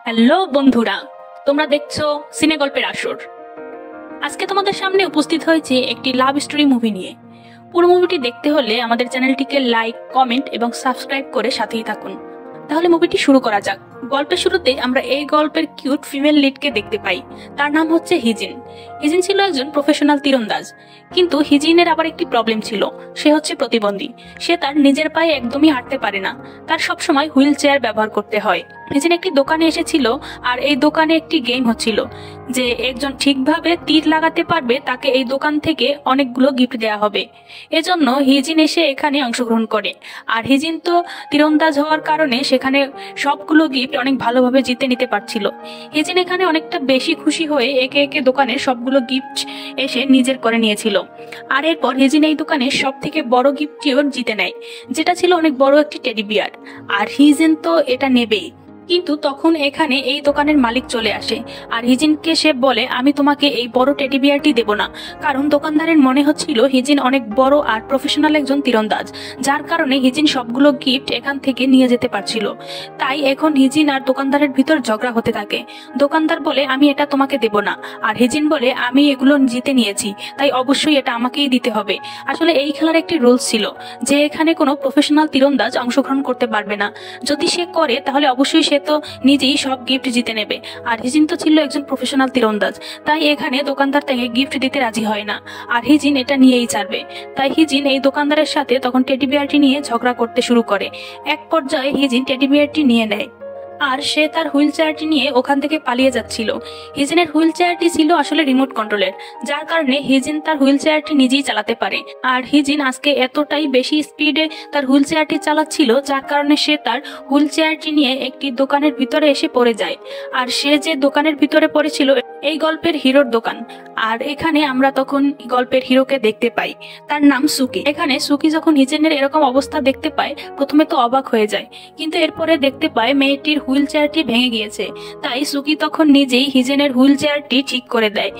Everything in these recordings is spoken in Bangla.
হ্যালো বন্ধুরা, তোমরা দেখছো সিনে গল্পের আসর। আজকে তোমাদের সামনে উপস্থিত হয়েছে একটি লাভ স্টোরি মুভি নিয়ে। পুরো মুভিটি দেখতে হলে আমাদের চ্যানেলটিকে লাইক, কমেন্ট এবং সাবস্ক্রাইব করে সাথেই থাকুন। তাহলে মুভিটি শুরু করা যাক। গল্পের শুরুতে আমরা এই গল্পের কিউট ফিমেল লিডকে দেখতে পাই। তার নাম হচ্ছে হিজিন। হিজিন ছিল একজন প্রফেশনাল তীরন্দাজ, কিন্তু হিজিনের আবার একটি প্রবলেম ছিল। সে হচ্ছে প্রতিবন্ধী। সে তার নিজের পায়ে একদমই হাঁটতে পারে না। তার সবসময় হুইল চেয়ার ব্যবহার করতে হয়। হিজিন একটি দোকানে এসেছিল, আর এই দোকানে একটি গেম হচ্ছিল যে একজন ঠিকভাবে তীর লাগাতে পারবে তাকে এই দোকান থেকে অনেকগুলো গিফট দেওয়া হবে। এজন্য হিজিন এসে এখানে অংশগ্রহণ করে। আর হিজিন তো তীরন্দাজ হওয়ার কারণে সেখানে সবগুলো গিফট অনেক ভালোভাবে জিতে নিতে পারছিল। হিজিন এখানে অনেকটা বেশি খুশি হয়ে একে একে দোকানের সবগুলো গিফট এসে নিজের করে নিয়েছিল। আর এরপর হিজিন এই দোকানের সব থেকে বড় গিফটটিও জিতে নেয়, যেটা ছিল অনেক বড় একটি টেডি বিয়ার। আর হিজিন তো এটা নেবেই, কিন্তু তখন এখানে এই দোকানের মালিক চলে আসে। আর হিজিনকে সে বলে, আমি তোমাকে এই বড় টেডি বিয়ারটি দেব না, কারণ দোকানদারের মনে হচ্ছিল হিজিন অনেক বড় আর প্রফেশনাল একজন তীরন্দাজ, যার কারণে হিজিন সবগুলো গিফট এখান থেকে নিয়ে যেতে পারছিল। তাই এখন হিজিন আর দোকানদারের ভিতর ঝগড়া হতে থাকে। দোকানদার বলে, আমি এটা তোমাকে দেব না। আর হিজিন বলে, আমি এগুলো জিতে নিয়েছি, তাই অবশ্যই এটা আমাকেই দিতে হবে। আসলে এই খেলার একটি রুলস ছিল যে এখানে কোনো প্রফেশনাল তীরন্দাজ অংশগ্রহণ করতে পারবে না। যদি সে করে তাহলে অবশ্যই সে তো নিজেই সব গিফট জিতে নেবে। আর হিজিন তো ছিল একজন প্রফেশনাল তীরন্দাজ, তাই এখানে দোকানদার তাকে গিফট দিতে রাজি হয় না। আর হিজিন এটা নিয়েই ছাড়বে। তাই হিজিন এই দোকানদারের সাথে তখন টেডি বিয়ারটি নিয়ে ঝগড়া করতে শুরু করে। এক পর্যায়ে হিজিন টেডি বিয়ারটি নিয়ে নেয়, আর সে তার হুইল চেয়ারটি নিয়ে ওখান থেকে পালিয়ে যাচ্ছিল। হিজিনের হুইল চেয়ারটি ছিল আসলে রিমোট কন্ট্রোলের, যার কারণে হিজিন তার হুইল চেয়ারটি নিজেই চালাতে পারে। আর হিজিন আজকে এতটাই বেশি স্পিডে তার হুইল চেয়ারটি চালাচ্ছিল, যার কারণে সে তার হুইল চেয়ারটি নিয়ে একটি দোকানের ভিতরে এসে পড়ে যায়। আর সে যে দোকানের ভিতরে পড়েছিল এই গল্পের হিরোর দোকান। আর এখানে আমরা তখন গল্পের হিরোকে দেখতে পাই, তার নাম সুকি। এখানে সুকি যখন হিজিনের এরকম অবস্থা দেখতে পায়, প্রথমে তো অবাক হয়ে যায়, কিন্তু এরপরে দেখতে পায় মেয়েটির হুইল চেয়ারটি ভেঙে গিয়েছে। তাই সুকি তখন নিজেই হিজেনের হুইল চেয়ারটি ঠিক করে দেয়,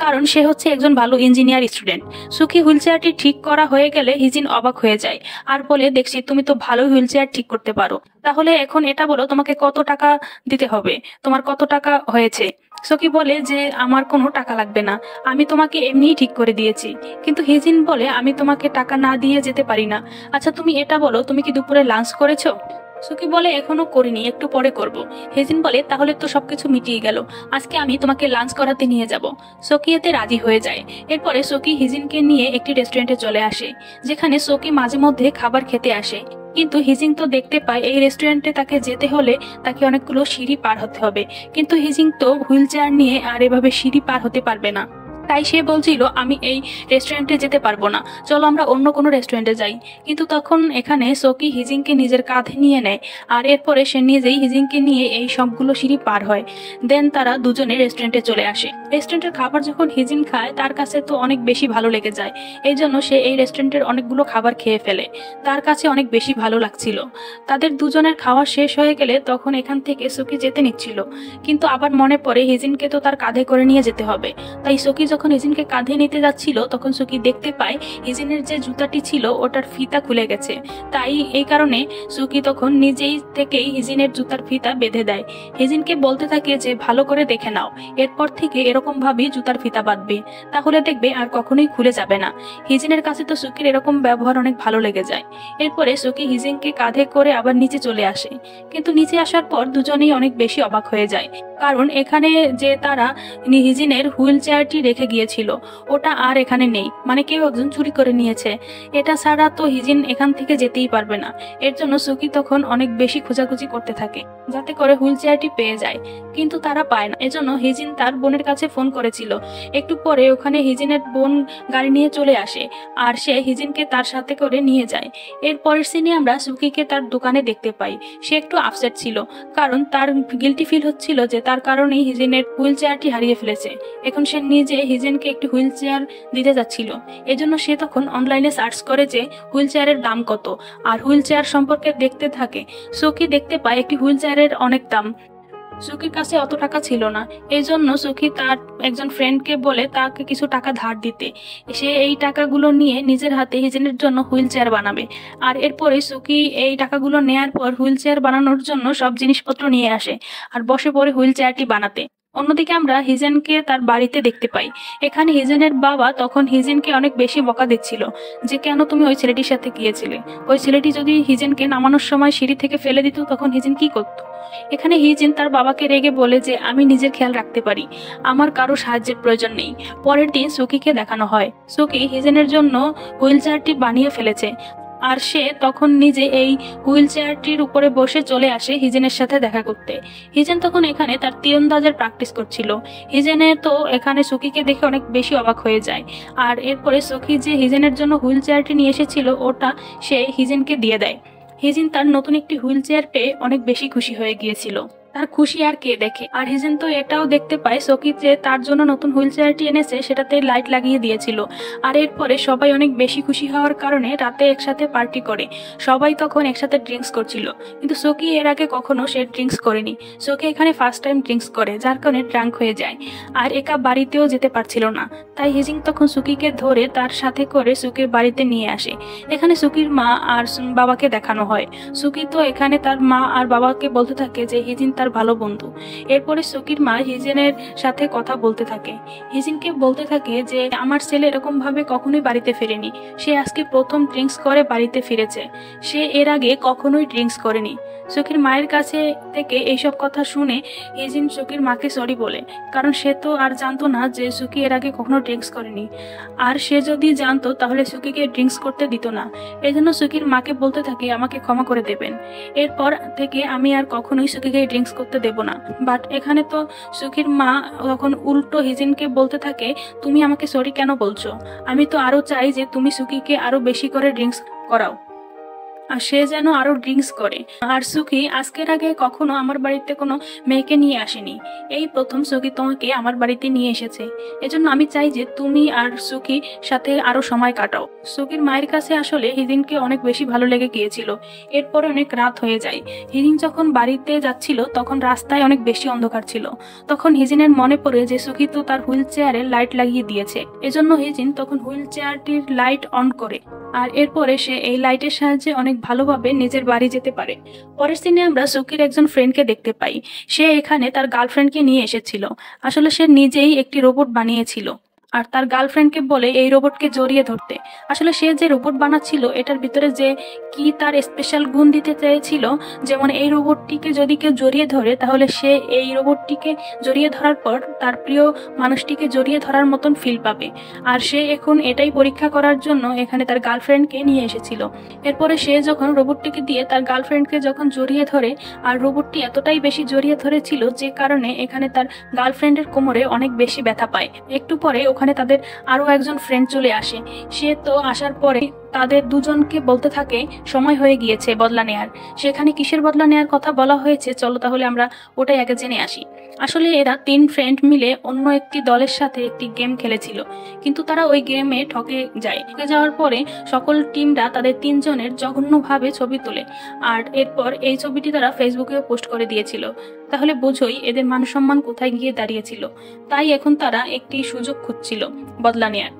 কারণ সে হচ্ছে একজন ভালো ইঞ্জিনিয়ার স্টুডেন্ট। সুকি হুইল চেয়ারটি ঠিক করা হয়ে গেলে হিজিন অবাক হয়ে যায়, আর বলে, দেখছি তুমি তো ভালো হুইল চেয়ার ঠিক করতে পারো, তাহলে এখন এটা বলো তোমাকে কত টাকা দিতে হবে, তোমার কত টাকা হয়েছে। সুকি বলে যে আমার কোনো টাকা লাগবে না, আমি তোমাকে এমনিই ঠিক করে দিয়েছি। কিন্তু হিজিন বলে, আমি তোমাকে টাকা না দিয়ে যেতে পারি না। আচ্ছা তুমি এটা বলো, তুমি কি দুপুরে লাঞ্চ করেছো? সুকি বলে, এখনো করিনি, একটু পরে করব। হিজিন বলে, তাহলে তো সবকিছু মিটিয়ে গেল, আজকে আমি তোমাকে লাঞ্চ করাতে নিয়ে যাব। সুকি এতে রাজি হয়ে যায়। এরপরে সুকি হিজিনকে নিয়ে একটি রেস্টুরেন্টে চলে আসে, যেখানে সুকি মাঝে মধ্যে খাবার খেতে আসে। কিন্তু হিজিন তো দেখতে পায় এই রেস্টুরেন্টে তাকে যেতে হলে তাকে অনেকগুলো সিঁড়ি পার হতে হবে, কিন্তু হিজিন তো হুইল চেয়ার নিয়ে আর এভাবে সিঁড়ি পার হতে পারবে না। তাই সে বলছিল, আমি এই রেস্টুরেন্টে যেতে পারবো না, চলো আমরা অন্য কোনো রেস্টুরেন্টে যাই। কিন্তু তখন এখানে সুকি হিজিনকে নিজের কাঁধে নিয়ে নেয়, আর এরপরে সে নিজেই হিজিনকে নিয়ে এই সবগুলো সিঁড়ি পার হয়। দেন তারা দুজনে রেস্টুরেন্টে চলে আসে। রেস্টুরেন্টের খাবার যখন হিজিন খায়, তার কাছে তো অনেক বেশি ভালো লেগে যায়। এই জন্য সে এই রেস্টুরেন্টের অনেকগুলো খাবার খেয়ে ফেলে। তার কাছে অনেক বেশি ভালো লাগছিল। তাদের দুজনের খাওয়া শেষ হয়ে গেলে তখন এখান থেকে সুকি যেতে নিচ্ছিল, কিন্তু আবার মনে পড়ে হিজিনকে তো তার কাঁধে করে নিয়ে যেতে হবে। তাই সুকি যখন হিজিনকে কাঁধে নিতে যাচ্ছিল, তখন সুকি দেখতে পায় হিজিনের যে জুতাটি ছিল ওটার ফিতা খুলে গেছে। তাই এই কারণে সুকি তখন নিজেই থেকেই হিজিনের জুতার ফিতা বেঁধে দেয়। হিজিনকে বলতে থাকে যে ভালো করে দেখে নাও, এরপর থেকে এরকম ভাবেই জুতার ফিতা বাঁধবে, তাহলে দেখবে আর কখনোই খুলে যাবে না। হিজিনের কাছে তো সুকির এরকম ব্যবহার অনেক ভালো লেগে যায়। এরপরে সুকি হিজিনকে কাঁধে করে আবার নিচে চলে আসে, কিন্তু নিচে আসার পর দুজনেই অনেক বেশি অবাক হয়ে যায়, কারণ এখানে যে তারা হিজিনের হুইল চেয়ারটি রেখে গিয়েছিল ওটা আর এখানে নেই, মানে কেউ একজন চুরি করে নিয়েছে। এটা ছাড়া তো হিজিন এখান থেকে যেতেই পারবে না। এর জন্য সুকি তখন অনেক বেশি খোঁজাখুঁজি করতে থাকে যাতে করে হুইল চেয়ারটি পেয়ে যায়, কিন্তু তারা পায় না। এজন্য হিজিন তার বোনের কাছে ফোন করেছিল। একটু পরে ওখানে হিজিনের বোন গাড়ি নিয়ে চলে আসে, আর সে হিজিনকে তার সাথে করে নিয়ে যায়। এর পরের সিনে আমরা সুকিকে তার দোকানে দেখতে পাই। সে একটু আপসেট ছিল, কারণ তার গিল্টি ফিল হচ্ছিল যে তার কারণেই হিজিনের হুইল চেয়ারটি হারিয়ে ফেলেছে। এখন সে নিজে হিজিনকে একটি হুইল চেয়ার দিতে যাচ্ছিল। এজন্য সে তখন অনলাইনে সার্চ করে যে হুইল চেয়ারের দাম কত, আর হুইল চেয়ার সম্পর্কে দেখতে থাকে। সুকি দেখতে পায় একটি হুইল চেয়ারের অনেক দাম। সুকির কাছে অত টাকা ছিল না, এই জন্য সুকি তার একজন ফ্রেন্ডকে বলে তাকে কিছু টাকা ধার দিতে। সে এই টাকাগুলো নিয়ে নিজের হাতে হিজেনের জন্য হুইল চেয়ার বানাবে। আর এরপরে সুকি এই টাকাগুলো নেয়ার পর হুইল চেয়ার বানানোর জন্য সব জিনিসপত্র নিয়ে আসে আর বসে পড়ে হুইল চেয়ারটি বানাতে। অন্যদিকে আমরা হিজেনকে তার বাড়িতে দেখতে পাই। এখানে হিজেনের বাবা তখন হিজেনকে অনেক বেশি বকা দিচ্ছিল যে কেন তুমি ওই ছেলেটির সাথে গিয়েছিলে। ওই ছেলেটি যদি হিজেনকে নামানোর সময় সিঁড়ি থেকে ফেলে দিত তখন হিজেন কি করত। এখানে হিজেন তার বাবাকে রেগে বলে যে আমি নিজের খেয়াল রাখতে পারি, আমার কারো সাহায্যের প্রয়োজন নেই। পরের দিন সুকিকে দেখানো হয় সুকি হিজেনের জন্য হুইল চেয়ারটি বানিয়ে ফেলেছে আর সে তখন নিজে এই হুইল চেয়ারটির উপরে বসে চলে আসে হিজেনের সাথে দেখা করতে। হিজেন তখন এখানে তার তীরন্দাজের প্র্যাকটিস করছিল। হিজেনে তো এখানে সুকিকে দেখে অনেক বেশি অবাক হয়ে যায়। আর এরপরে সুকি যে হিজেনের জন্য হুইল চেয়ারটি নিয়ে এসেছিল ওটা সে হিজেনকে দিয়ে দেয়। হিজেন তার নতুন একটি হুইল চেয়ার পেয়ে অনেক বেশি খুশি হয়ে গিয়েছিল। তার খুশি আর কে দেখে। আর হিজেন তো এটাও দেখতে পায় সকি যে তার জন্য নতুন হুইল চেয়ারটি এনেছে সেটাতে লাইট লাগিয়ে দিয়েছিল। আর এরপরে সবাই অনেক বেশি খুশি হওয়ার কারণে রাতে একসাথে পার্টি করে। সবাই তখন একসাথে ড্রিঙ্কস করছিল, কিন্তু সকি এর আগে কখনো সে ড্রিঙ্কস করেনি। সকি এখানে ফার্স্ট টাইম ড্রিঙ্কস করে, যার কারণে ড্রাঙ্ক হয়ে যায় আর একা বাড়িতেও যেতে পারছিল না। তাই হিজিন তখন সুকিকে ধরে তার সাথে করে সুকির বাড়িতে নিয়ে আসে। এখানে সুকির মা আর বাবাকে দেখানো হয়। সুকি তো এখানে তার মা আর বাবাকে বলতে থাকে যে হিজিন তার ভালো বন্ধু। এরপরে সুকির মা হিজেনের সাথে কথা বলতে থাকে। হিজিনকে বলতে থাকে যে আমার ছেলে এরকম ভাবে কখনোই বাড়িতে ফেরেনি, সে আজকে প্রথম ড্রিঙ্কস করে বাড়িতে ফিরেছে, সে এর আগে কখনোই ড্রিঙ্কস করেনি। সুকির মায়ের কাছে থেকে এইসব কথা শুনে হিজিন সুকির মাকে সরি বলে, কারণ সে তো আর জানতো না যে সুকি এর আগে কখনো ড্রিঙ্কস করেনি। আর সে যদি জানতো তাহলে সুকিকে ড্রিঙ্কস করতে দিত না। এজন্য সুকির মাকে বলতে থাকে আমাকে ক্ষমা করে দেবেন, এরপর থেকে আমি আর কখনোই সুকিকে ড্রিঙ্কস করতে দেব না। বাট এখানে তো সুকির মা তখন উল্টো হিজিনকে বলতে থাকে তুমি আমাকে সরি কেন বলছো, আমি তো আরো চাই যে তুমি সুকিকে আরো বেশি করে ড্রিঙ্কস করাও আর সে যেন আরো ড্রিঙ্কস করে। আর সুকি আজকের আগে কখনো আমার বাড়িতে কোনো মেয়েকে নিয়ে আসেনি, এই প্রথম সুকি তোমাকে আমার বাড়িতে নিয়ে এসেছে। এজন্য আমি চাই যে তুমি আর সুকি সাথে আরো সময় কাটাও। সুকির মায়ের কাছে আসলে হিজিনকে অনেক বেশি ভালো লেগে গিয়েছিল। এরপরে অনেক রাত হয়ে যায়। হিজিন যখন বাড়িতে যাচ্ছিল তখন রাস্তায় অনেক বেশি অন্ধকার ছিল। তখন হিজিনের মনে পড়ে যে সুকি তো তার হুইল চেয়ারে লাইট লাগিয়ে দিয়েছে। এজন্য হিজিন তখন হুইল চেয়ারটির লাইট অন করে আর এরপরে সে এই লাইটের সাহায্যে অনেক ভালোভাবে নিজের বাড়ি যেতে পারে। পরের দিনে আমরা সুকির একজন ফ্রেন্ডকে দেখতে পাই। সে এখানে তার গার্লফ্রেন্ডকে নিয়ে এসেছিল। আসলে সে নিজেই একটি রোবট বানিয়েছিল আর তার গার্লফ্রেন্ডকে বলে এই রোবটকে জড়িয়ে ধরতে। আসলে সে যে রোবট বানাচ্ছিল এটার ভিতরে যে কি তার স্পেশাল গুণ দিতে চেয়েছিল, যেমন এই রোবটটিকে যদি কেউ জড়িয়ে ধরে তাহলে সে এই রোবটটিকে জড়িয়ে ধরার পর তার প্রিয় মানুষটিকে জড়িয়ে ধরার মতন ফিল পাবে। আর সে এখন এটাই পরীক্ষা করার জন্য এখানে তার গার্লফ্রেন্ডকে নিয়ে এসেছিল। এরপরে সে যখন রোবটটিকে দিয়ে তার গার্লফ্রেন্ডকে যখন জড়িয়ে ধরে আর রোবটটি এতটাই বেশি জড়িয়ে ধরেছিল যে কারণে এখানে তার গার্লফ্রেন্ডের কোমরে অনেক বেশি ব্যথা পায়। একটু পরে ওখানে তাদের আরো একজন ফ্রেন্ড চলে আসে। সে তো আসার পরে তাদের দুজনকে বলতে থাকে সময় হয়ে গিয়েছে বদলা নেয়ার। সেখানে কিসের বদলা নেয়ার কথা বলা হয়েছে চলো তাহলে আমরা ওটাই আগে জেনে আসি। আসলে এরা 3 ফ্রেন্ড মিলে অন্য একটি দলের সাথে একটি গেম খেলেছিল, কিন্তু তারা ওই গেমে ঠকে যায়। ঠকে যাওয়ার পরে সকল টিমরা তাদের 3 জনের জঘন্যভাবে ছবি তোলে আর এরপর এই ছবিটি তারা ফেসবুকে পোস্ট করে দিয়েছিল। তাহলে বোঝোই এদের মান সম্মান কোথায় গিয়ে দাঁড়িয়েছিল। তাই এখন তারা একটি সুযোগ খুঁজছিল বদলা নেয়ার।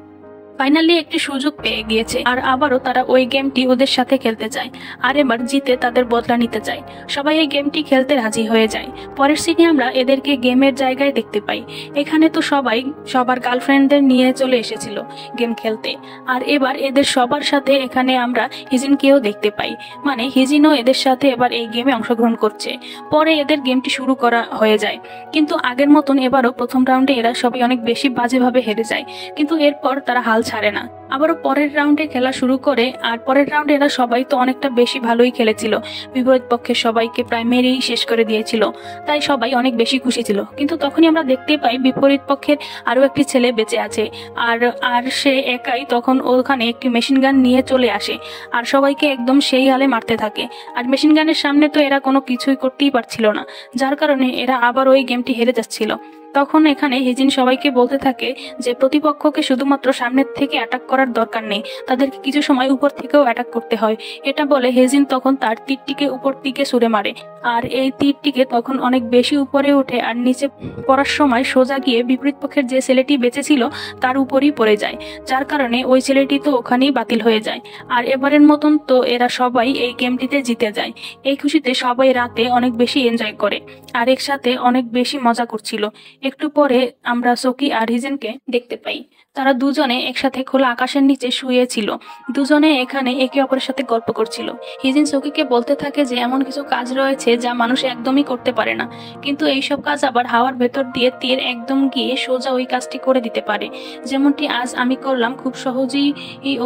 ফাইনালি একটি সুযোগ পেয়ে গিয়েছে আর আবারও তারা ওই গেমটি ওদের সাথে খেলতে চায় আর এবার জিতে তাদের বদলা নিতে চায়। সবাই এই গেমটি খেলতে রাজি হয়ে যায়। পরের সিনে আমরা এদেরকে গেমের জায়গায় দেখতে পাই। এখানে তো সবাই সবার গার্লফ্রেন্ডদের নিয়ে চলে এসেছিল গেম খেলতে আর এবার এদের সবার সাথে এখানে আমরা হিজিনকেও দেখতে পাই, মানে হিজিনও এদের সাথে এবার এই গেমে অংশগ্রহণ করছে। পরে এদের গেমটি শুরু করা হয়ে যায়, কিন্তু আগের মতন এবারও প্রথম রাউন্ডে এরা সবাই অনেক বেশি বাজেভাবে হেরে যায়, কিন্তু এরপর তারা হাল ছাড়ে না, আবারও পরের রাউন্ডে খেলা শুরু করে। আর পরের রাউন্ডে এরা সবাই তো অনেকটা বেশি ভালোই খেলেছিল, বিপরীত পক্ষের সবাইকে প্রায় মেরেই শেষ করে দিয়েছিল, তাই সবাই অনেক বেশি খুশি ছিল। কিন্তু তখনই আমরা দেখতে পাই বিপরীত পক্ষের আরো একটি ছেলে বেঁচে আছে আর আর সে একাই তখন ওখানে একটি মেশিন গান নিয়ে চলে আসে আর সবাইকে একদম সেই হালে মারতে থাকে। আর মেশিন গানের সামনে তো এরা কোনো কিছুই করতেই পারছিল না, যার কারণে এরা আবার ওই গেমটি হেরে যাচ্ছিল। তখন এখানে হিজিন সবাইকে বলতে থাকে যে প্রতিপক্ষকে শুধুমাত্র সামনের থেকে অ্যাটাক করার দরকার নেই, তাদেরকে কিছু সময় উপর থেকেও অ্যাটাক করতে হয়। এটা বলে হিজিন তখন তার তীরটিকে উপর দিকে ছুঁড়ে মারে, আর এই তীরটিকে তখন অনেক বেশি উপরে ওঠে আর নিচে পড়ার সময় সোজা গিয়ে বিপরীত পক্ষের যে ছেলেটি বেঁচে ছিল তার উপরই পড়ে যায়, যার কারণে ওই ছেলেটি তো ওখানেই বাতিল হয়ে যায়। আর এবারের মতন তো এরা সবাই এই গেমটিতে জিতে যায়। এই খুশিতে সবাই রাতে অনেক বেশি এনজয় করে আর একসাথে অনেক বেশি মজা করছিল। একটু পরে আমরা সোকি আর হিজেনকে দেখতে পাই, তারা দুজনে একসাথে খোলা আকাশের নিচে শুয়েছিল। দুজনে এখানে একে অপরের সাথে গল্প করছিল। হিজিন সোকিকে বলতে থাকে যে এমন কিছু কাজ রয়েছে যা মানুষ একদমই করতে পারে না, কিন্তু এইসব কাজ আবার হাওয়ার ভেতর দিয়ে তীর একদম গিয়ে সোজা ওই কাজটি করে দিতে পারে, যেমনটি আজ আমি করলাম। খুব সহজেই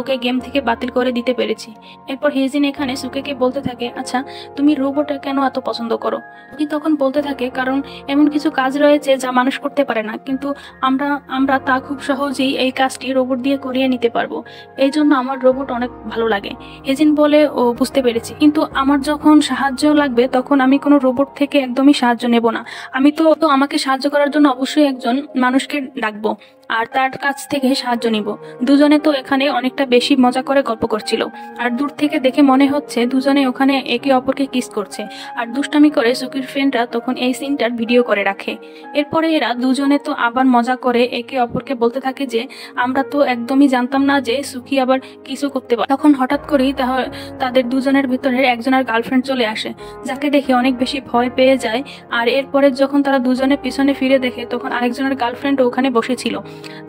ওকে গেম থেকে বাতিল করে দিতে পেরেছি। এরপর হিজিন এখানে সুকেকে বলতে থাকে, আচ্ছা তুমি রোবট কেন এত পছন্দ করো? তখন বলতে থাকে কারণ এমন কিছু কাজ রয়েছে যা মানুষ করতে পারে না, কিন্তু আমরা তা খুব সহজেই এই কাজটি রোবট দিয়ে করিয়ে নিতে পারবো, এই জন্য আমার রোবট অনেক ভালো লাগে। হিজিন বলে, ও বুঝতে পেরেছি, কিন্তু আমার যখন সাহায্য লাগবে তখন আমি কোনো রোবট থেকে একদমই সাহায্য নেব না। আমি তো আমাকে সাহায্য করার জন্য অবশ্যই একজন মানুষকে ডাকবো আর তার কাছ থেকে সাহায্য নিব। দুজনে তো এখানে অনেকটা বেশি মজা করে গল্প করছিল, আর দূর থেকে দেখে মনে হচ্ছে দুজনে ওখানে একে অপরকে কিস করছে। আর দুষ্টামি করে সুকির ফ্রেন্ডরা তখন এই সিনটার ভিডিও করে রাখে। এরপরে এরা দুজনে তো আবার মজা করে একে অপরকে বলতে থাকে যে আমরা তো একদমই জানতাম না যে সুকি আবার কিছু করতে পারে। তখন হঠাৎ করেই তাদের দুজনের ভিতরে একজনের গার্লফ্রেন্ড চলে আসে, যাকে দেখে অনেক বেশি ভয় পেয়ে যায়। আর এরপরে যখন তারা দুজনে পিছনে ফিরে দেখে তখন আরেকজনের গার্লফ্রেন্ড ওখানে বসেছিল,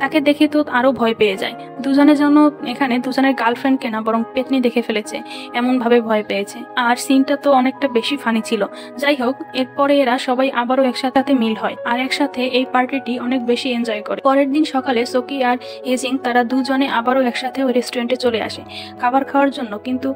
তাকে দেখে তো আরো ভয় পেয়ে যায়। দুজনে যেন এখানে দুজনের গার্লফ্রেন্ডকে না বরং পেতনি দেখে ফেলেছে, এমন ভাবে ভয় পেয়েছে। আর সিনটা তো অনেকটা বেশি ফানি ছিল। যাই হোক, এরপরে এরা সবাই আবারও একসাথে মিল হয় আর একসাথে এই পার্টিটি অনেক বেশি এনজয় করে। পরের দিন সকালে সোকি আর হিজিন তারা দুজনে আবারও একসাথে ওই রেস্টুরেন্টে চলে আসে খাবার খাওয়ার জন্য, কিন্তু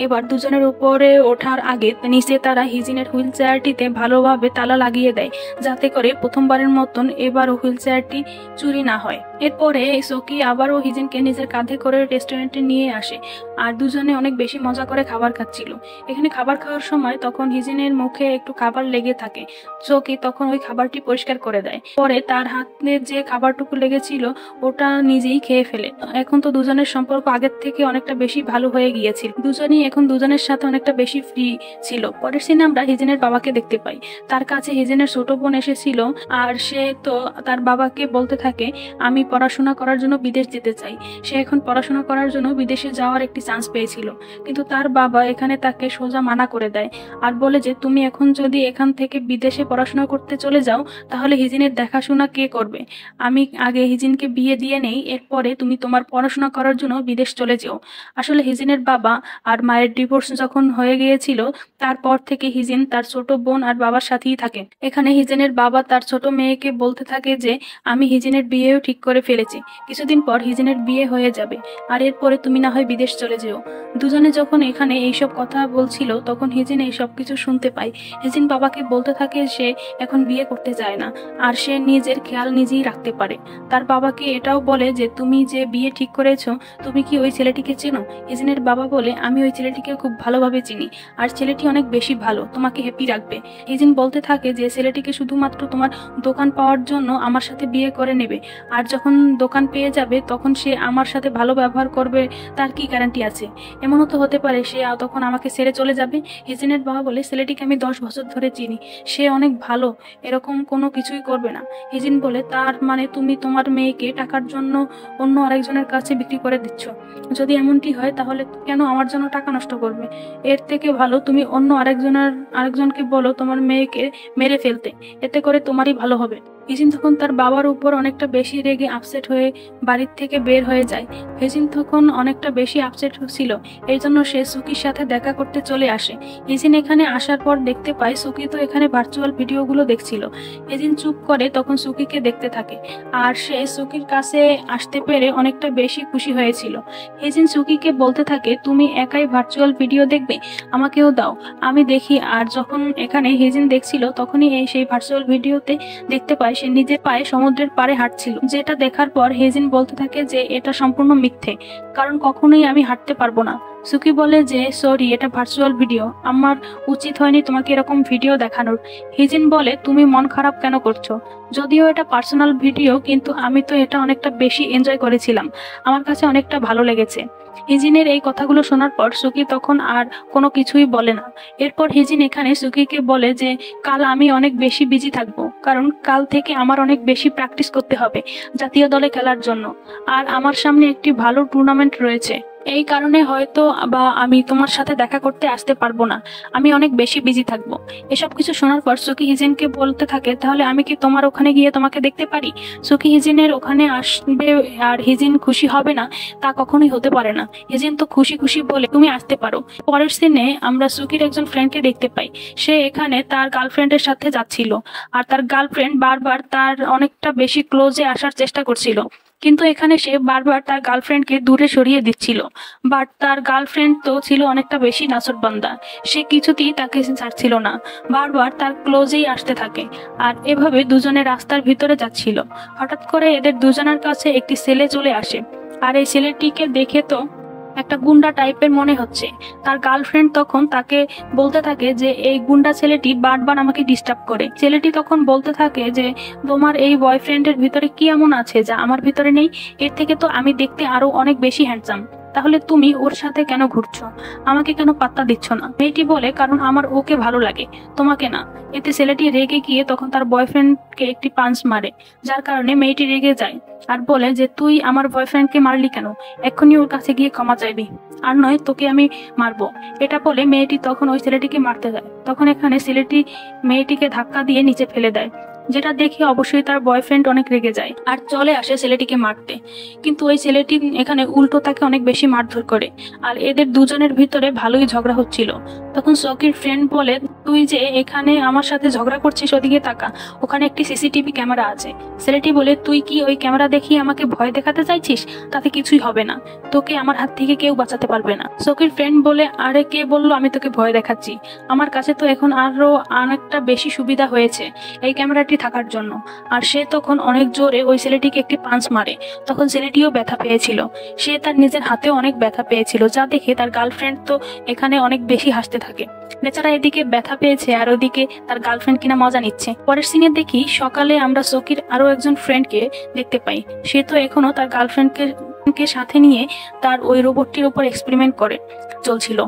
এবার দুজনের উপরে ওঠার আগে নিচে তারা হিজিনের হুইল চেয়ারটিতে ভালোভাবে তালা লাগিয়ে দেয়, যাতে করে প্রথমবারের মতন এবারও হুইল চেয়ারটি চুরি না হয়। এরপরে সোকি আবারও হিজিনকে নিজের কাঁধে করে রেস্টুরেন্টে নিয়ে আসে আর দুজনে অনেক বেশি মজা করে খাবার খাচ্ছিল। এখানে খাবার খাওয়ার সময় তখন হিজিনের মুখে একটু খাবার লেগে থাকে, সোকি তখন ওই খাবারটি পরিষ্কার করে দেয়। পরে তার হাতে যে খাবারটুকু লেগেছিল ওটা নিজেই খেয়ে ফেলে। এখন তো দুজনের সম্পর্ক আগের থেকে অনেকটা বেশি ভালো হয়ে গিয়েছিল, দুজনেই এখন দুজনের সাথে অনেকটা বেশি ফ্রি ছিল। পরের সিনে আমরা হিজিনের বাবাকে দেখতে পাই, তার কাছে হিজিনের ছোট বোন এসেছিল আর সে তো তার বাবাকে বলতে থাকে আমি পড়াশোনা করার জন্য বিদেশ যেতে চাই। সে এখন পড়াশোনা করার জন্য বিদেশে যাওয়ার একটি চান্স পেয়েছিল, কিন্তু তার বাবা এখানে তাকে সোজা মানা করে দেয় আর বলে যে তুমি এখন যদি এখান থেকে বিদেশে পড়াশোনা করতে চলে যাও তাহলে হিজিনের দেখাশোনা কে করবে? আমি আগে হিজিনকে বিয়ে দিয়ে নেই, এরপরে তুমি তোমার পড়াশোনা করার জন্য বিদেশ চলে যেও। আসলে হিজিনের বাবা আর মায়ের ডিভোর্স যখন হয়ে গিয়েছিল তারপর থেকে হিজিন তার ছোট বোন আর বাবার সাথেই থাকে। এখানে হিজিনের বাবা তার ছোট মেয়েকে বলতে থাকে যে আমি হিজিনের বিয়েও ঠিক করে ফেলেছি, কিছুদিন পর হিজিনের বিয়ে হয়ে যাবে আর এরপরে তুমি না হয় বিদেশ চলে যেও। দুজনে যখন এখানে এইসব কথা বলছিল তখন হিজিন এই সব কিছু শুনতে পায়। হিজিন বাবাকে বলতে থাকে সে এখন বিয়ে করতে চায় না আর সে নিজের খেয়াল নিজেই রাখতে পারে। তার বাবাকে এটাও বলে যে তুমি যে বিয়ে ঠিক করেছো তুমি কি ওই ছেলেটিকে চেনো? হিজিনের বাবা বলে আমি ওই ছেলেটিকে খুব ভালোভাবে চিনি আর ছেলেটি অনেক বেশি ভালো, তোমাকে হ্যাপি রাখবে। হিজিন বলতে থাকে যে ছেলেটিকে শুধুমাত্র তোমার দোকান পাওয়ার জন্য আমার সাথে বিয়ে করে নেবে, আর যখন দোকান পেয়ে যাবে তখন সে আমার সাথে ভালো ব্যবহার করবে তার কি গ্যারান্টি আছে? এমনও তো হতে পারে সে তখন আমাকে ছেড়ে চলে যাবে। হিজিনের বাবা বলে ছেলেটিকে আমি 10 বছর ধরে চিনি, সে অনেক ভালো, এরকম কোনো কিছুই করবে না। হিজিন বলে তার মানে তুমি তোমার মেয়েকে টাকার জন্য অন্য আরেকজনের কাছে বিক্রি করে দিচ্ছ? যদি এমনটি হয় তাহলে কেন আমার জন্য টাকা নষ্ট করবে? এর থেকে ভালো তুমি অন্য আরেকজনকে বলো তোমার মেয়েকে মেরে ফেলতে, এতে করে তোমারই ভালো হবে। হিজিন তখন তার বাবার উপর অনেকটা বেশি রেগে আপসেট হয়ে বাড়ির থেকে বের হয়ে যায়। হিজিন তখন অনেকটা বেশি আপসেট ছিল, এই জন্য সে সুকির সাথে দেখা করতে চলে আসে। হিজিন এখানে আসার পর দেখতে পায় সুকি তো এখানে ভার্চুয়াল ভিডিওগুলো দেখছিল। হিজিন চুপ করে তখন সুকিকে দেখতে থাকে আর সে সুকির কাছে আসতে পেরে অনেকটা বেশি খুশি হয়েছিল। হিজিন সুকিকে বলতে থাকে তুমি একাই ভার্চুয়াল ভিডিও দেখবে, আমাকেও দাও, আমি দেখি। আর যখন এখানে হিজিন দেখছিল তখনই সেই ভার্চুয়াল ভিডিওতে দেখতে পায় পায় সে নিজের পায়ে সমুদ্রের পাড়ে হাঁটছিল, যেটা দেখার পর হেজিন বলতে থাকে যে এটা সম্পূর্ণ মিথ্যে, কারণ কখনোই আমি হাঁটতে পারবো না। সুকি বলে যে সরি, এটা ভার্চুয়াল ভিডিও, আমার উচিত হয়নি তোমাকে এরকম ভিডিও দেখানোর। হিজিন বলে তুমি মন খারাপ কেন করছো, যদিও এটা পার্সোনাল ভিডিও কিন্তু আমি তো এটা অনেকটা বেশি এনজয় করেছিলাম, আমার কাছে অনেকটা ভালো লেগেছে। হিজিনের এই কথাগুলো শোনার পর সুকি তখন আর কোনো কিছুই বলে না। এরপর হিজিন এখানে সুকিকে বলে যে কাল আমি অনেক বেশি বিজি থাকবো, কারণ কাল থেকে আমার অনেক বেশি প্র্যাকটিস করতে হবে জাতীয় দলে খেলার জন্য, আর আমার সামনে একটি ভালো টুর্নামেন্ট রয়েছে, এই কারণে হয়তো বা আমি তোমার সাথে দেখা করতে আসতে পারবো না, আমি অনেক বেশি বিজি থাকবো। এসব কিছু শোনার পর সুকি হিজিনকে বলতে থাকে তাহলে আমি কি তোমার ওখানে গিয়ে তোমাকে দেখতে পারি? সুকি হিজিনের ওখানে আসবে আর হিজিন খুশি হবে না, তা কখনোই হতে পারে না। হিজিন তো খুশি খুশি বলে তুমি আসতে পারো। পরের সিনে আমরা সুকির একজন ফ্রেন্ডকে দেখতে পাই, সে এখানে তার গার্লফ্রেন্ডের সাথে যাচ্ছিল, আর তার গার্লফ্রেন্ড বারবার তার অনেকটা বেশি ক্লোজে আসার চেষ্টা করছিল, কিন্তু এখানে সে বারবার তার গার্লফ্রেন্ডকে দূরে সরিয়ে দিচ্ছিল। বাট তার গার্লফ্রেন্ড তো ছিল অনেকটা বেশি নাছোড়বান্দা, সে কিছুতেই তাকে ছাড়ছিল না, বারবার তার ক্লোজেই আসতে থাকে। আর এভাবে দুজনে রাস্তার ভিতরে যাচ্ছিল, হঠাৎ করে এদের দুজনের কাছে একটি ছেলে চলে আসে, আর এই ছেলেটিকে দেখে তো একটা গুন্ডা টাইপের মনে হচ্ছে। তার গার্লফ্রেন্ড তখন তাকে বলতে থাকে যে এই গুন্ডা ছেলেটি বারবার আমাকে ডিস্টার্ব করে। ছেলেটি তখন বলতে থাকে যে তোমার এই বয়ফ্রেন্ডের ভিতরে কি এমন আছে যা আমার ভিতরে নেই? এর থেকে তো আমি দেখতে আরো অনেক বেশি হ্যান্ডসাম, তাহলে তুমি ওর সাথে কেন ঘুরছো, আমাকে কেন পাত্তা দিচ্ছ না? মেয়েটি বলে কারণ আমার ওকে ভালো লাগে, তোমাকে না। এতে ছেলেটি রেগে গিয়ে তখন তার বয়ফ্রেন্ডকে একটি পাঞ্চ মারে, যার কারণে মেয়েটি রেগে যায় আর বলে যে তুই আমার বয়ফ্রেন্ডকে মারলি কেন, এক্ষুনি ওর কাছে গিয়ে ক্ষমা চাইবি, আর নয় তোকে আমি মারবো। এটা বলে মেয়েটি তখন ওই ছেলেটিকে মারতে যায়, তখন এখানে ছেলেটি মেয়েটিকে ধাক্কা দিয়ে নিচে ফেলে দেয়, যেটা দেখে অবশ্যই তার বয়ফ্রেন্ড অনেক রেগে যায় আর চলে আসে ছেলেটিকে মারতে। কিন্তু ওই ছেলেটি এখানে উল্টো তাকে অনেক বেশি মারধর করে, আর এদের দুজনের ভিতরে ভালোই ঝগড়া হচ্ছিল। তখন সকির ফ্রেন্ড বলে তুই যে এখানে আমার সাথে ঝগড়া করছিস ওদিকে তাকা, ওখানে একটি সিসিটিভি ক্যামেরা আছে। ছেলেটি বলে তুই কি ওই ক্যামেরা দেখিয়ে আমাকে ভয় দেখাতে চাইছিস? তাতে কিছুই হবে না, তোকে আমার হাত থেকে কেউ বাঁচাতে পারবে না। সকির ফ্রেন্ড বলে আরে কে বললো আমি তোকে ভয় দেখাচ্ছি, আমার কাছে তো এখন আরো অনেকটা বেশি সুবিধা হয়েছে এই ক্যামেরাটি থাকার জন্য। আর সে তখন অনেক জোরে ওই ছেলেটিকে একটি পাঞ্চ মারে, তখন ছেলেটিও ব্যথা পেয়েছিল, সে তার নিজের হাতেও অনেক ব্যথা পেয়েছিল, যা দেখে তার গার্লফ্রেন্ড তো এখানে অনেক বেশি হাসতে থাকে। বেচারা এদিকে ব্যথা পেয়েছে আর ওদিকে তার গার্লফ্রেন্ড কিনা মজা নিচ্ছে। পরের সিনে দেখি সকালে আমরা সকির আরো একজন ফ্রেন্ডকে দেখতে পাই, সে তো এখনো তার গার্লফ্রেন্ডকে সাথে নিয়ে তার ওই রোবটটির উপর এক্সপেরিমেন্ট করে চলছিল।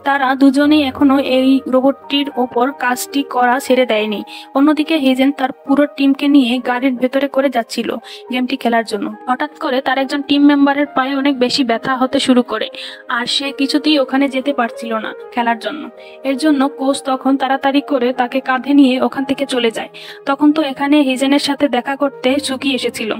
তারা দুজনেই এখনো এই রোবটটির ওপর কাজটি করা ছেড়ে দেয়নি। অন্যদিকে হেজেন তার পুরো টিমকে নিয়ে গাড়ির ভেতরে করে যাচ্ছিল গেমটি খেলার জন্য। হঠাৎ করে তার একজন টিম মেম্বারের পায়ে অনেক বেশি ব্যথা হতে শুরু করে, আর সে কিছুতেই ওখানে যেতে পারছিল না খেলার জন্য। এর জন্য কোচ তখন তাড়াতাড়ি করে তাকে কাঁধে নিয়ে ওখান থেকে চলে যায়। তখন তো এখানে হেজেনের সাথে দেখা করতে সুকি এসেছিল।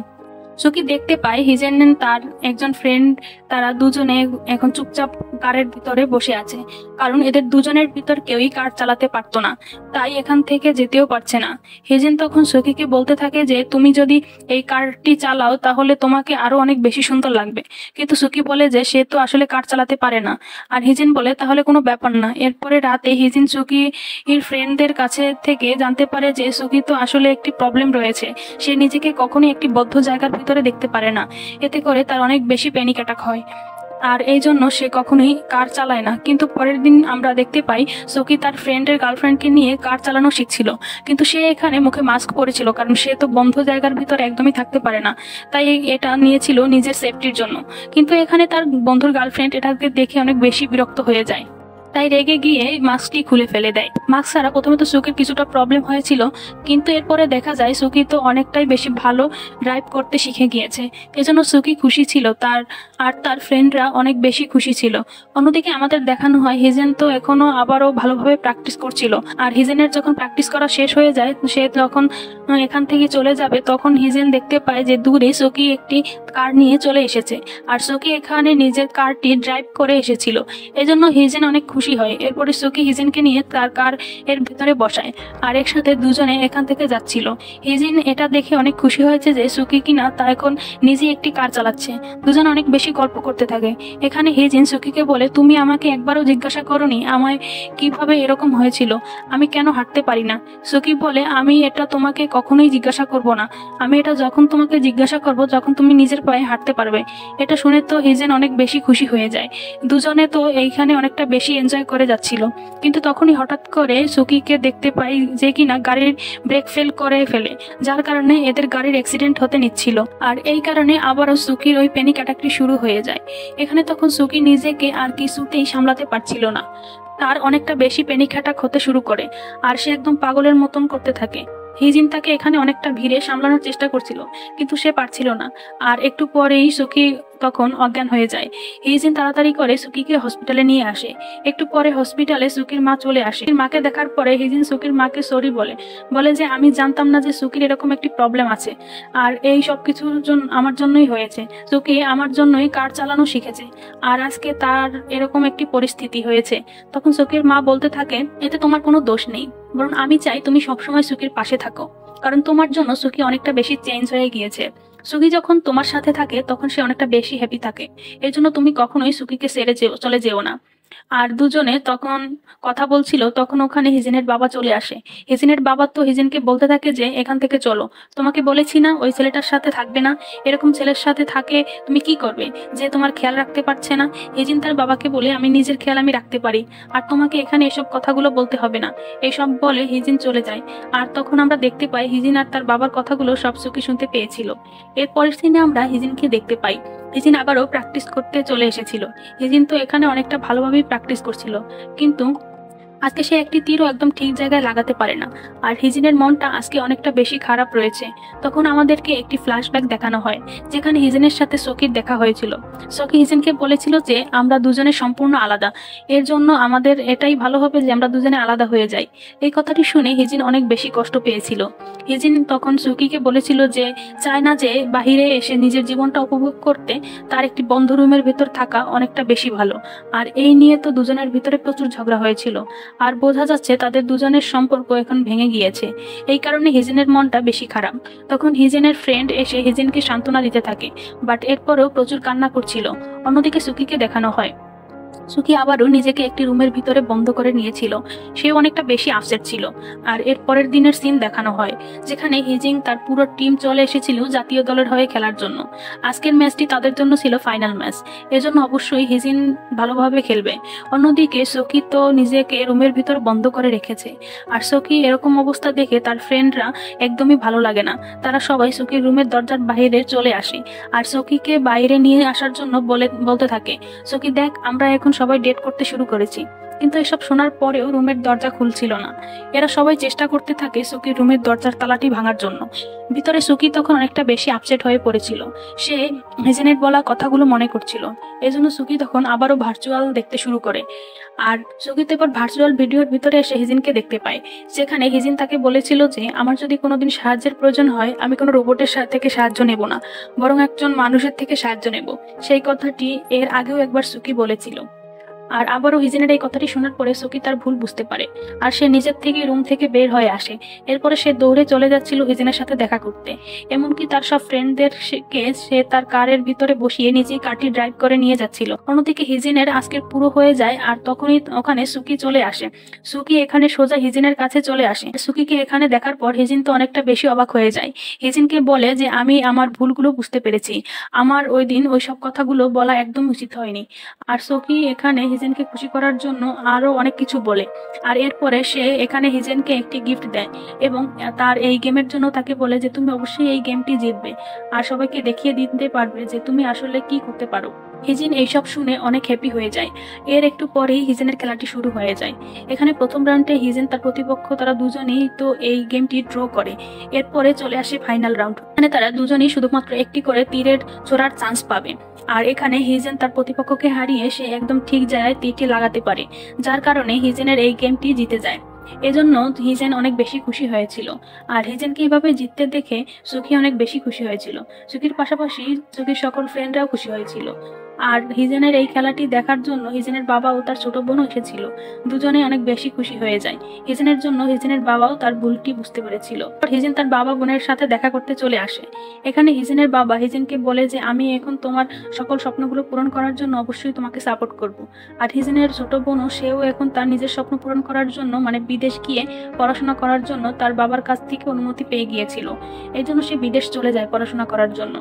সুকি দেখতে পায় হিজেন তার একজন ফ্রেন্ড, তারা দুজনে এখন চুপচাপ কারের ভিতরে বসে আছে, কারণ এদের দুজনের ভিতর কেউই কার চালাতে পারতো না, তাই এখান থেকে যেতেও পারছে না। হিজেন তখন সুকিকে বলতে থাকে যে তুমি যদি এই কারটি চালাও তাহলে তোমাকে আরো অনেক বেশি সুন্দর লাগবে, কিন্তু সুকি বলে যে সে তো আসলে কার চালাতে পারে না। আর হিজেন বলে তাহলে কোনো ব্যাপার না। এরপরে রাতে হিজেন সুকির ফ্রেন্ডদের কাছে থেকে জানতে পারে যে সুকি তো আসলে একটি প্রবলেম রয়েছে, সে নিজেকে কখনোই একটি বদ্ধ জায়গার ভিতরে দেখতে পারে না, এতে করে তার অনেক বেশি প্যানিক অ্যাটাক হয়, আর এই জন্য সে কখনোই কার চালায় না। কিন্তু পরের দিন আমরা দেখতে পাই সুকি তার ফ্রেন্ডের গার্লফ্রেন্ডকে নিয়ে কার চালানো শিখছিল, কিন্তু সে এখানে মুখে মাস্ক পরেছিল, কারণ সে তো বন্ধ জায়গার ভিতর একদমই থাকতে পারে না, তাই এটা নিয়েছিল নিজের সেফটির জন্য। কিন্তু এখানে তার বন্ধুর গার্লফ্রেন্ড এটাকে দেখে অনেক বেশি বিরক্ত হয়ে যায়, তাই রেগে গিয়ে মাস্কটি খুলে ফেলে দেয়। মাস্ক ছাড়া প্রথমে তো সুকির কিছুটা প্রবলেম হয়েছিল, কিন্তু এরপরে দেখা যায় সুকি তো অনেকটাই বেশি ভালো ড্রাইভ করতে শিখে গিয়েছে, এজন্য সুকি খুশি ছিল, তার ফ্রেন্ডরা অনেক বেশি খুশি ছিল। অন্যদিকে আমাদের দেখানো হয় হিজেন তো এখনো আবারও ভালোভাবে প্র্যাকটিস করছিল, আর হিজেনের যখন প্র্যাকটিস করা শেষ হয়ে যায়, সে যখন এখান থেকে চলে যাবে, তখন হিজেন দেখতে পায় যে দূরে সুকি একটি কার নিয়ে চলে এসেছে, আর সুকি এখানে নিজের কারটি ড্রাইভ করে এসেছিল, এজন্য হিজেন অনেক খুশি হয়। এরপরে সুকি হিজিনকে নিয়ে তার কার এর ভিতরে বসায় আর একসাথে দুজনে এখান থেকে যাচ্ছিল। হিজিন এটা দেখে অনেক খুশি হয়েছে যে সুকি কিনা তা এখন নিজে একটি কার চালাচ্ছে। দুজন অনেক বেশি গল্প করতে থাকে। এখানে হিজিন সুকিকে বলে, তুমি আমাকে একবারও জিজ্ঞাসা করনি আমায় কিভাবে এরকম হয়েছিল, আমি কেন হাঁটতে পারি না। সুকি বলে, আমি এটা তোমাকে কখনোই জিজ্ঞাসা করব না, আমি এটা যখন তোমাকে জিজ্ঞাসা করব যখন তুমি নিজের পায়ে হাঁটতে পারবে। এটা শুনে তো হিজেন অনেক বেশি খুশি হয়ে যায়। দুজনে তো এইখানে অনেকটা বেশি এনজয় করে যাচ্ছিল, কিন্তু তখনই হঠাৎ করে সুকিকে দেখতে পাই যে কিনা গাড়ির ব্রেক ফেল করে ফেলে, যার কারণে এদের গাড়ির অ্যাক্সিডেন্ট হতে নিচ্ছিল। আর এই কারণে আবারও সুকির ওই প্যানিক অ্যাটাকটি শুরু হয়ে যায়। এখানে তখন সুকি নিজেকে আর কিছুতেই সামলাতে পারছিল না, তার অনেকটা বেশি প্যানিক অ্যাটাক হতে শুরু করে আর সে একদম পাগলের মতন করতে থাকে। হিজিন তাকে এখানে অনেকটা ভিড়ে সামলানোর চেষ্টা করছিল, কিন্তু সে পারছিল না। আর একটু পরেই সুকি তখন অজ্ঞান হয়ে যায়। হিজিন তাড়াতাড়ি করে সুকিকে হসপিটালে নিয়ে আসে। একটু পরে হসপিটালে সুকির মা চলে আসে। মাকে দেখার পরে হিজিন সুকির মাকে সরি বলে যে আমি জানতাম না যে সুকির এরকম একটি প্রবলেম আছে, আর এই সব কিছুর জন্য আমার জন্যই হয়েছে। সুকি আমার জন্যই কার চালানো শিখেছে, আর আজকে তার এরকম একটি পরিস্থিতি হয়েছে। তখন সুকির মা বলতে থাকে, এতে তোমার কোনো দোষ নেই, বরং আমি চাই তুমি সবসময় সুকির পাশে থাকো, কারণ তোমার জন্য সুকি অনেকটা বেশি চেঞ্জ হয়ে গিয়েছে। সুকি যখন তোমার সাথে থাকে তখন সে অনেকটা বেশি হ্যাপি থাকে, এর জন্য তুমি কখনোই সুকিকে ছেড়ে চলে যেও না। আর দুজনে তখন কথা বলছিল, তখন ওখানে হিজিনের বাবা চলে আসে। হিজিনের বাবা তো হিজিনকে বলতে থাকে যে এখান থেকে চলো, তোমাকে বলেছি না ওই ছেলেটার সাথে থাকবে না, এরকম ছেলের সাথে থাকে তুমি কি করবে যে তোমার খেয়াল রাখতে পারছে না। হিজিন তার বাবাকে বলে, আমি নিজের খেয়াল আমি রাখতে পারি, আর তোমাকে এখানে এসব কথাগুলো বলতে হবে না। এইসব বলে হিজিন চলে যায়। আর তখন আমরা দেখতে পাই হিজিন আর তার বাবার কথাগুলো সব সুকি শুনতে পেয়েছিল। এরপরের সিনে আমরা হিজিনকে দেখতে পাই। হিজিন আবারও প্র্যাকটিস করতে চলে এসেছিল। হিজিন তো এখানে অনেকটা ভালোভাবেই প্র্যাকটিস করছিল, কিন্তু আজকে সে একটি তীরও একদম ঠিক জায়গায় লাগাতে পারে না। আর হিজিনের মনটা আজকে অনেকটা বেশি খারাপ রয়েছে। তখন আমাদেরকে একটি ফ্ল্যাশব্যাক দেখানো হয়, যেখানে হিজিনের সাথে সকির দেখা হয়েছিল। সকি হিজিনকে বলেছিল যে আমরা দুজনে সম্পূর্ণ আলাদা, এর জন্য আমাদের এটাই ভালো হবে যে আমরা দুজনে আলাদা হয়ে যাই। এই কথাটি শুনে হিজিন অনেক বেশি কষ্ট পেয়েছিল। হিজিন তখন সুকিকে বলেছিল যে চায় না যে বাহিরে এসে নিজের জীবনটা উপভোগ করতে, তার একটি বন্ধ রুমের ভেতর থাকা অনেকটা বেশি ভালো। আর এই নিয়ে তো দুজনের ভিতরে প্রচুর ঝগড়া হয়েছিল, আর বোঝা যাচ্ছে তাদের দুজনের সম্পর্ক এখন ভেঙে গিয়েছে। এই কারণে হিজিনের মনটা বেশি খারাপ। তখন হিজিনের ফ্রেন্ড এসে হিজিনকে সান্ত্বনা দিতে থাকে, বাট এরপরেও প্রচুর কান্না করছিল। অন্যদিকে সুকিকে দেখানো হয়, সুকি আবারও নিজেকে একটি রুমের ভিতরে বন্ধ করে নিয়েছিল। সেও অনেকটা বেশি আপসেট ছিল। আর এর পরের দিনের সিন দেখানো হয়, যেখানে হিজিন তার পুরো টিম চলে এসেছিল জাতীয় দলের হয়ে খেলার জন্য। আজকের ম্যাচটি তাদের জন্য ছিল ফাইনাল ম্যাচ, এজন্য অবশ্যই হিজিন ভালোভাবে খেলবে। অন্যদিকে সকি তো নিজেকে রুমের ভিতর বন্ধ করে রেখেছে। আর সকি এরকম অবস্থা দেখে তার ফ্রেন্ডরা একদমই ভালো লাগে না। তারা সবাই সকির রুমের দরজার বাইরে চলে আসে আর সকিকে বাইরে নিয়ে আসার জন্য বলতে থাকে, সকি দেখ আমরা এখন সবাই ডেট করতে শুরু করেছি। কিন্তু এসব শোনার পরেও রুমের দরজা খুলছিল না। এরা সবাই চেষ্টা করতে থাকে সুকির রুমের দরজার তালাটি ভাঙার জন্য। ভিতরে সুকি তখন অনেকটা বেশি আপসেট হয়ে পড়েছিল। সে হিজিনের বলা কথাগুলো মনে করছিল। এজন্য সুকি তখন আবারও ভার্চুয়াল দেখতে শুরু করে। আর সুকি তো এবার ভার্চুয়াল ভিডিওর ভিতরে এসে হিজিনকে দেখতে পায়, যেখানে হিজিন তাকে বলেছিল যে আমার যদি কোনোদিন সাহায্যের প্রয়োজন হয় আমি কোনো রোবটের থেকে সাহায্য নেব না, বরং একজন মানুষের থেকে সাহায্য নেব। সেই কথাটি এর আগেও একবার সুকি বলেছিল। আর আবারও হিজিনের এই কথাটি শোনার পরে সকি তার ভুল বুঝতে পারে, আর সে নিজের থেকে রুম থেকে বের হয়ে আসে। এরপরে সে দৌড়ে চলে যাচ্ছিল হিজিনের সাথে দেখা করতে। এমনকি তার সব ফ্রেন্ডদেরকে সে তার কারের ভিতরে বসিয়ে নিজেই কারটি ড্রাইভ করে নিয়ে যাচ্ছিল। অন্যদিকে হিজিনের আজকের পুরো হয়ে যায়, আর তখনই ওখানে সুকি চলে আসে। সুকি এখানে সোজা হিজিনের কাছে চলে আসে। সুকিকে এখানে দেখার পর হিজিন তো অনেকটা বেশি অবাক হয়ে যায়। হিজিনকে বলে যে আমি আমার ভুলগুলো বুঝতে পেরেছি, আমার ওই দিন ওই সব কথাগুলো বলা একদম উচিত হয়নি। আর সকি এখানে হিজেনকে খুশি করার জন্য আরো অনেক কিছু বলে। আর এরপরে সে এখানে হিজেনকে একটি গিফট দেয় এবং তার এই গেমের জন্য তাকে বলে যে তুমি অবশ্যই এই গেমটি জিতবে আর সবাইকে দেখিয়ে দিতে পারবে যে তুমি আসলে কি করতে পারো। হিজিন এইসব শুনে অনেক হ্যাপি হয়ে যায়। এর একটু পরেই হিজেনের খেলাটি শুরু হয়ে যায়। এখানে প্রথম রাউন্ডে হিজেন তার প্রতিপক্ষ তারা দুজনেই তো এই গেমটি ড্র করে। এরপরে চলে আসে ফাইনাল রাউন্ড। এখানে তারা দুজনেই শুধুমাত্র একটি করে তীরের ছোড়ার চান্স পাবে। আর এখানে হিজেন তার প্রতিপক্ষকে হারিয়ে সে একদম ঠিক জায়গায় তীরটি লাগাতে পারে, যার কারণে হিজেনের এই গেমটি জিতে যায়। এজন্য হিজেন অনেক বেশি খুশি হয়েছিল। আর হিজেনকে এভাবে জিততে দেখে সুখী অনেক বেশি খুশি হয়েছিল। সুখীর পাশাপাশি সুখীর সকল ফ্রেন্ডরাও খুশি হয়েছিল। আর হিজেনের এই খেলাটি দেখার জন্য হিজেনের বাবা ও তার ছোট বোনও এসেছিল। দুজনেই অনেক বেশি খুশি হয়ে যায়। হিজেনের জন্য হিজেনের বাবাও তার ভুলটি বুঝতে পেরেছিল। হিজেন তার বাবা বোনের সাথে দেখা করতে চলে আসে। এখানে হিজেনের বাবা হিজেনকে বলে যে আমি এখন তোমার সকল স্বপ্নগুলো পূরণ করার জন্য অবশ্যই তোমাকে সাপোর্ট করব। আর হিজেনের ছোট বোনও সেও এখন তার নিজের স্বপ্ন পূরণ করার জন্য মানে বিদেশ গিয়ে পড়াশোনা করার জন্য তার বাবার কাছ থেকে অনুমতি পেয়ে গিয়েছিল। এই জন্য সে বিদেশ চলে যায় পড়াশোনা করার জন্য।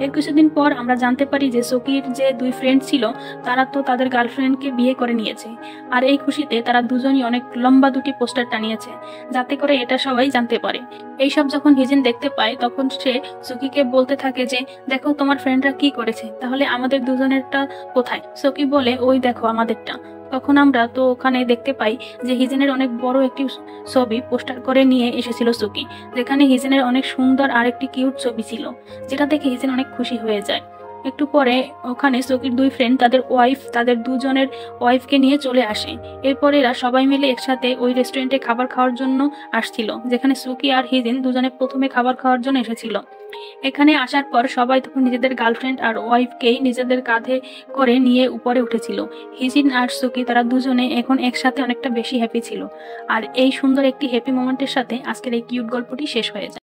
এর কিছুদিন পর আমরা জানতে পারি যে সোকির যে দুই ফ্রেন্ড ছিল তারা তো তাদের গার্লফ্রেন্ডকে বিয়ে করে নিয়েছে। আর এই খুশিতে তারা দুজনই অনেক লম্বা দুটি পোস্টার টানিয়েছে যাতে করে এটা সবাই জানতে পারে। এইসব যখন হিজেন দেখতে পায় তখন সে সোকিকে বলতে থাকে যে দেখো তোমার ফ্রেন্ডরা কি করেছে, তাহলে আমাদের দুজনেরটা কোথায়? সোকি বলে ওই দেখো আমাদেরটা। তখন আমরা তো ওখানে দেখতে পাই যে হিজেনের অনেক বড় একটি ছবি পোস্টার করে নিয়ে এসেছিল সোকি, যেখানে হিজেনের অনেক সুন্দর আর একটি কিউট ছবি ছিল, যেটা দেখে হিজেন অনেক খুশি হয়ে যায়। একটু পরে ওখানে সোকির দুই ফ্রেন্ড তাদের দুজনের ওয়াইফকে নিয়ে চলে আসে। এরপর এরা সবাই মিলে একসাথে ওই রেস্টুরেন্টে খাবার খাওয়ার জন্য আসছিল, যেখানে সোকি আর হিজেন দুজনে প্রথমে খাবার খাওয়ার জন্য এসেছিল। এখানে আসার পর সবাই তখন নিজেদের গার্লফ্রেন্ড আর ওয়াইফকেই নিজেদের কাঁধে করে নিয়ে উপরে উঠেছিল। হিজিন আর সুকি তারা দুজনে এখন একসাথে অনেকটা বেশি হ্যাপি ছিল। আর এই সুন্দর একটি হ্যাপি মোমেন্টের সাথে আজকের এই কিউট গল্পটি শেষ হয়ে যায়।